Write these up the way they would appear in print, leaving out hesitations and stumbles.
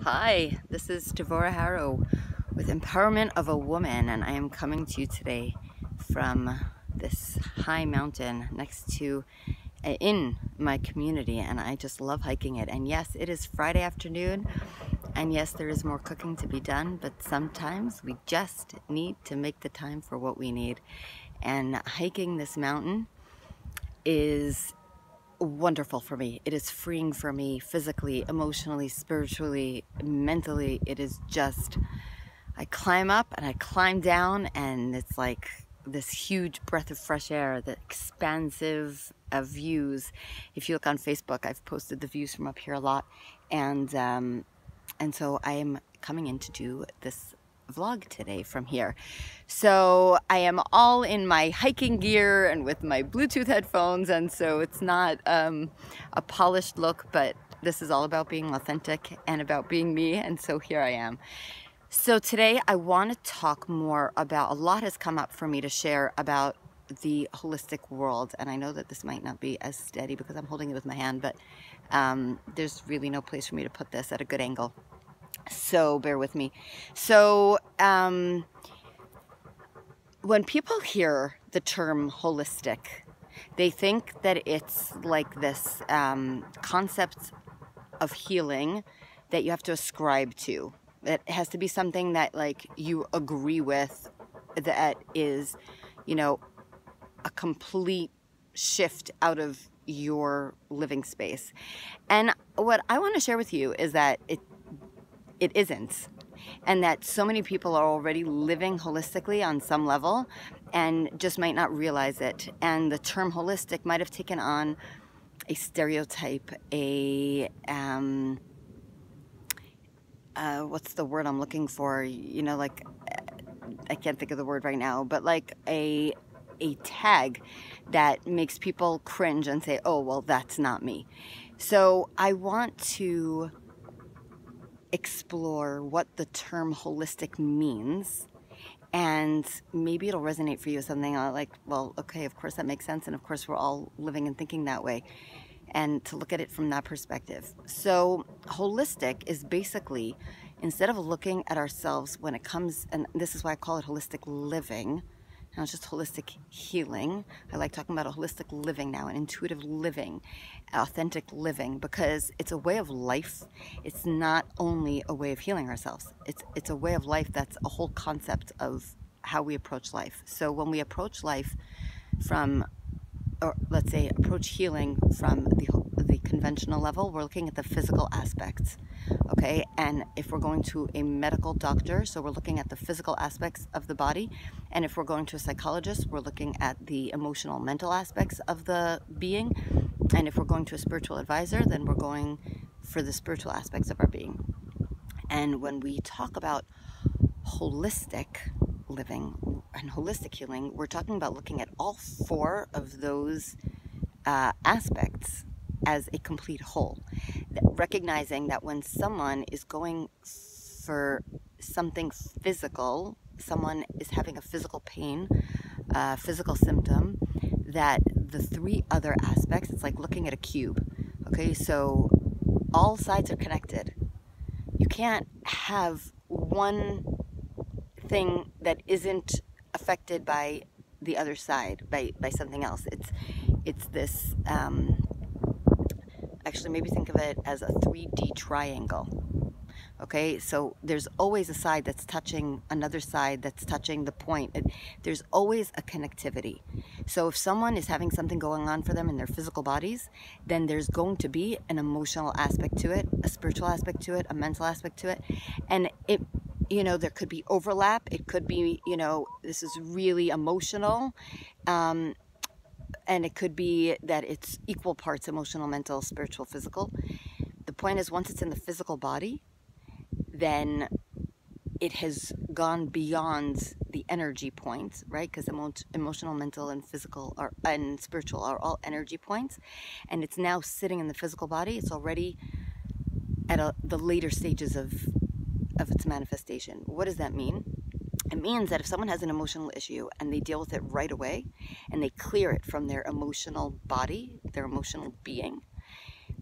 Hi, this is Devora Harrow with Empowerment of a Woman, and I am coming to you today from this high mountain next to in my community, and I just love hiking it. And yes, it is Friday afternoon, and yes, there is more cooking to be done, but sometimes we just need to make the time for what we need. And hiking this mountain is wonderful for me. It is freeing for me physically, emotionally, spiritually, mentally. It is just, I climb up and I climb down, and it's like this huge breath of fresh air, the expansive views. If you look on Facebook, I've posted the views from up here a lot, and so I am coming in to do this vlog today from here. So I am all in my hiking gear and with my Bluetooth headphones, and so it's not a polished look, but this is all about being authentic and about being me, and so here I am. So today I want to talk more about, a lot has come up for me to share about the holistic world, and I know that this might not be as steady because I'm holding it with my hand, but there's really no place for me to put this at a good angle. So bear with me. So when people hear the term holistic, they think that it's like this concept of healing that you have to ascribe to. It has to be something that like you agree with, that is, you know, a complete shift out of your living space. And what I want to share with you is that it isn't, and that so many people are already living holistically on some level and just might not realize it. And the term holistic might have taken on a stereotype, what's the word I'm looking for? You know, like, I can't think of the word right now, but like a tag that makes people cringe and say, oh, well, that's not me. So I want to explore what the term holistic means, and maybe it'll resonate for you, something like, well, okay, of course that makes sense, and of course we're all living and thinking that way, and to look at it from that perspective. So holistic is basically, instead of looking at ourselves when it comes, and this is why I call it holistic living, not just holistic healing. I like talking about a holistic living now, an intuitive living, authentic living, because it's a way of life. It's not only a way of healing ourselves. It's a way of life that's a whole concept of how we approach life. So when we approach life from, or let's say approach healing from the conventional level, we're looking at the physical aspects, okay? And if we're going to a medical doctor, so we're looking at the physical aspects of the body. And if we're going to a psychologist, we're looking at the emotional, mental aspects of the being. And if we're going to a spiritual advisor, then we're going for the spiritual aspects of our being. And when we talk about holistic living and holistic healing, we're talking about looking at all four of those aspects as a complete whole, recognizing that when someone is going for something physical, someone is having a physical pain, physical symptom, that the three other aspects, it's like looking at a cube, okay? So all sides are connected. You can't have one thing that isn't affected by the other side, by something else. It's this, actually maybe think of it as a 3D triangle. Okay, so there's always a side that's touching another side that's touching the point. There's always a connectivity. So if someone is having something going on for them in their physical bodies, then there's going to be an emotional aspect to it, a spiritual aspect to it, a mental aspect to it. And it, you know, there could be overlap. It could be, you know, this is really emotional. And it could be that it's equal parts emotional, mental, spiritual, physical. The point is, once it's in the physical body, then it has gone beyond the energy points, right? Because emotional, mental, and physical and spiritual are all energy points, and it's now sitting in the physical body. It's already at the later stages of its manifestation. What does that mean? It means that if someone has an emotional issue and they deal with it right away and they clear it from their emotional body, their emotional being,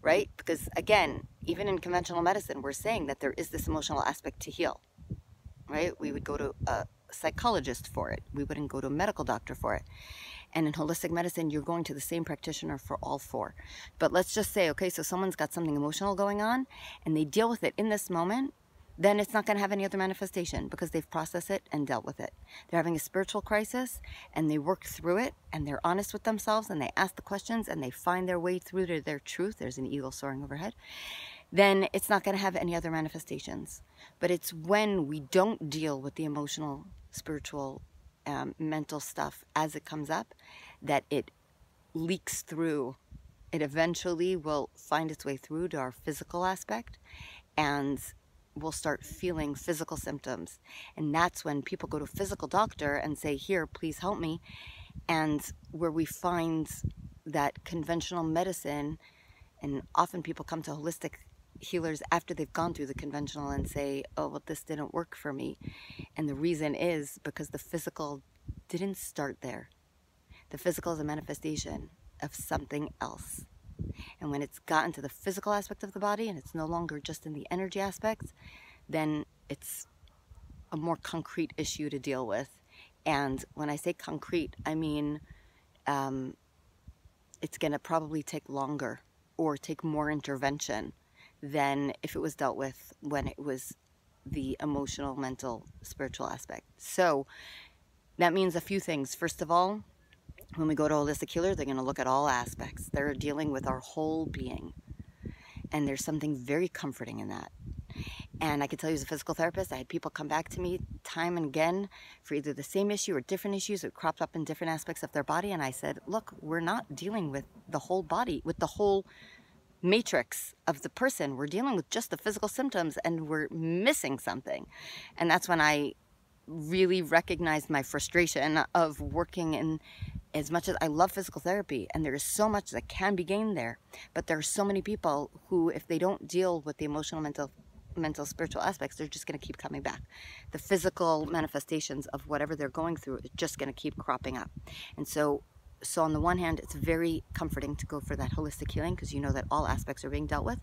right? Because again, even in conventional medicine, we're saying that there is this emotional aspect to heal, right? We would go to a psychologist for it. We wouldn't go to a medical doctor for it. And in holistic medicine, you're going to the same practitioner for all four. But let's just say, okay, so someone's got something emotional going on and they deal with it in this moment, then it's not going to have any other manifestation because they've processed it and dealt with it. They're having a spiritual crisis and they work through it and they're honest with themselves and they ask the questions and they find their way through to their truth. There's an eagle soaring overhead. Then it's not going to have any other manifestations. But it's when we don't deal with the emotional, spiritual, mental stuff as it comes up that it leaks through. It eventually will find its way through to our physical aspect, and we'll start feeling physical symptoms. And that's when people go to a physical doctor and say, here, please help me. And where we find that conventional medicine, and often people come to holistic healers after they've gone through the conventional and say, oh, well, this didn't work for me. And the reason is because the physical didn't start there. The physical is a manifestation of something else. And when it's gotten to the physical aspect of the body and it's no longer just in the energy aspects, then it's a more concrete issue to deal with. And when I say concrete, I mean it's going to probably take longer or take more intervention than if it was dealt with when it was the emotional, mental, spiritual aspect. So that means a few things. First of all, when we go to a holistic healer, they're going to look at all aspects. They're dealing with our whole being. And there's something very comforting in that. And I can tell you as a physical therapist, I had people come back to me time and again for either the same issue or different issues that cropped up in different aspects of their body. And I said, look, we're not dealing with the whole body, with the whole matrix of the person. We're dealing with just the physical symptoms and we're missing something. And that's when I really recognized my frustration of working in, as much as I love physical therapy and there is so much that can be gained there, but there are so many people who, if they don't deal with the emotional, mental, spiritual aspects, they're just going to keep coming back. The physical manifestations of whatever they're going through is just going to keep cropping up. And so on the one hand, it's very comforting to go for that holistic healing because you know that all aspects are being dealt with.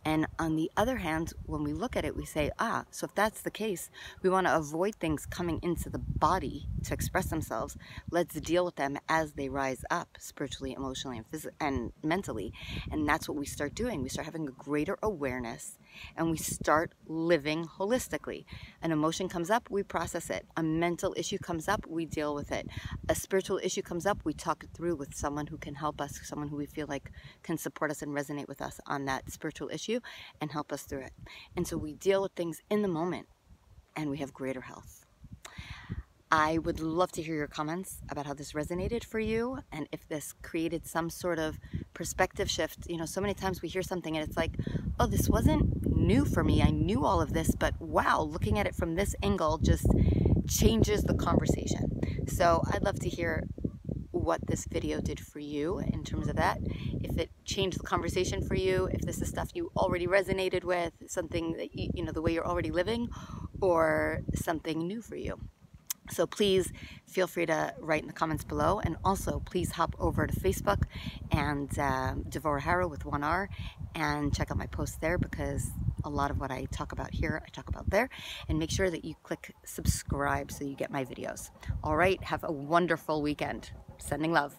And on the other hand, when we look at it, we say, so if that's the case, we want to avoid things coming into the body to express themselves. Let's deal with them as they rise up spiritually, emotionally, and mentally. And that's what we start doing. We start having a greater awareness and we start living holistically. An emotion comes up, we process it. A mental issue comes up, we deal with it. A spiritual issue comes up, we talk it through with someone who can help us, someone who we feel like can support us and resonate with us on that spiritual issue and help us through it. And so we deal with things in the moment and we have greater health. I would love to hear your comments about how this resonated for you and if this created some sort of perspective shift. You know, so many times we hear something and it's like, oh, this wasn't new for me. I knew all of this, but wow, looking at it from this angle just changes the conversation. So I'd love to hear what this video did for you in terms of that. If it changed the conversation for you, if this is stuff you already resonated with, something that you know, the way you're already living, or something new for you. So please feel free to write in the comments below, and also please hop over to Facebook and Devora Harrow with 1R and check out my posts there, because a lot of what I talk about here, I talk about there. And make sure that you click subscribe so you get my videos. All right, have a wonderful weekend. Sending love.